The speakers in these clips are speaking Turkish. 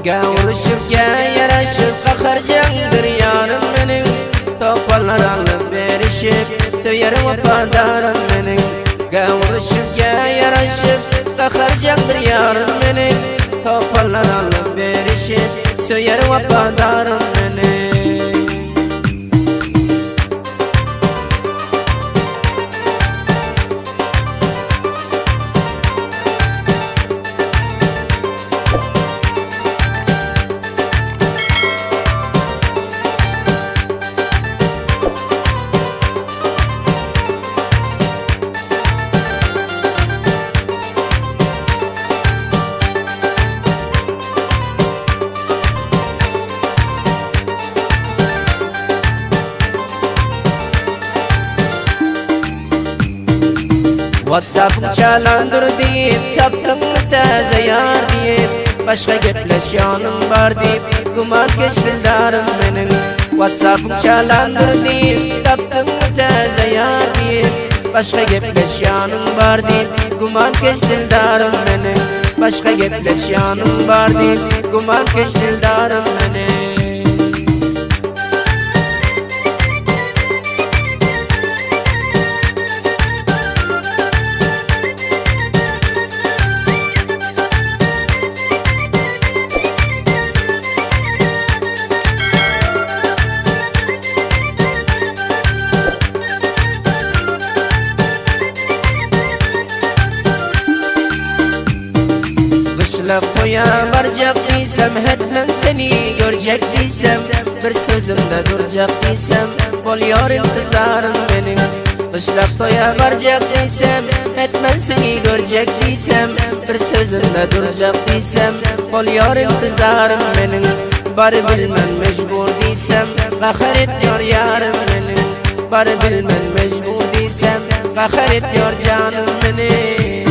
Gavuruşupga yarashib qaxarjandir yorim mening To'pollar olib berishib so'yar vafodorim mening Gavuruşupga yarashib qaxarjandir yorim mening To'pollar olib berishib so'yar vafodorim mening WhatsApp'ım çalandır deyip taptım taze yar deyip Başka gepleşyanım var deyip Kumar keşfizlerim benim WhatsApp'ım çalandır deyip taptım taze yar deyip Başka gepleşyanım var deyip Kumar keşfizlerim benim Başka gepleşyanım var deyip Kumar keşfizlerim benim Kışlap toya varacak isem Hetmen seni görecek isem Bir sözümde duracak isem Bol yor intizarım benim Kışlap toya varacak isem Hetmen seni görecek isem Bir sözümde duracak isem Bol yor intizarım benim Bari bilmen mecbur diysem Kahar et yor yarım benim Bari bilmen mecbur diysem Kahar et yor canım benim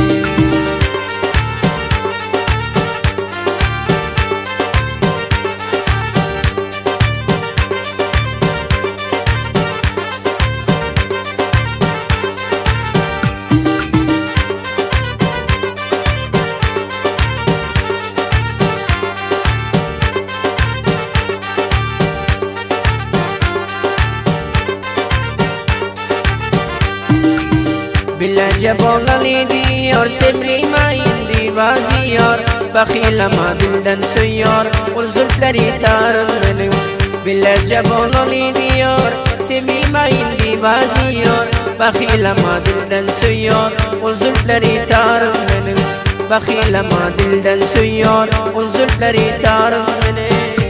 Bilacak olan diyor Semrimayın divaziyor Bakil ama dilden söylüyor O zulfleri tarım benim Bilacak olan diyor Semrimayın divaziyor Bakil ama dilden söylüyor O zulfleri tarım benim Bakil ama dilden söylüyor O zulfleri tarım benim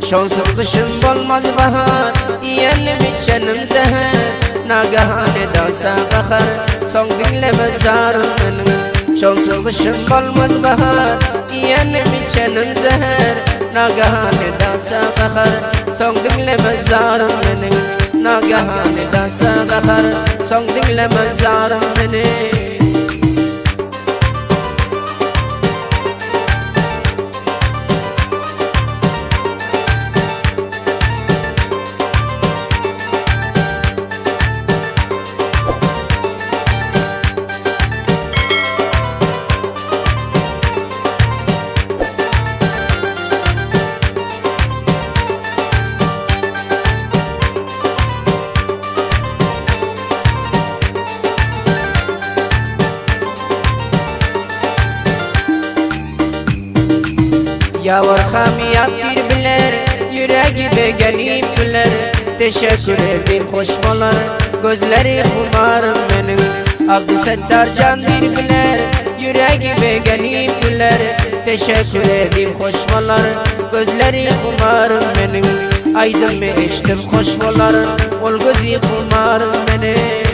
Şonsuz kışım olmaz bahar Yiyelim içelim zehir Nagahan edasa kahar Son dinleme zarım benim Şonsuz kışım olmaz bahar Yiyelim içelim zehir Nagahan edasa kahar Son dinleme zarım benim Nagahan edasa kahar Son dinleme zarım benim Yavur hamiyat bir bilir Yüreğime gelip güler Teşekkür edeyim hoş bolar Gözleri kumarım benim Abdüsettar can bir bilir Yüreğime gelip güler Teşekkür edeyim hoş bolar Gözleri kumarım benim Aydın mı içtim hoş bolar Ol gözü kumarım benim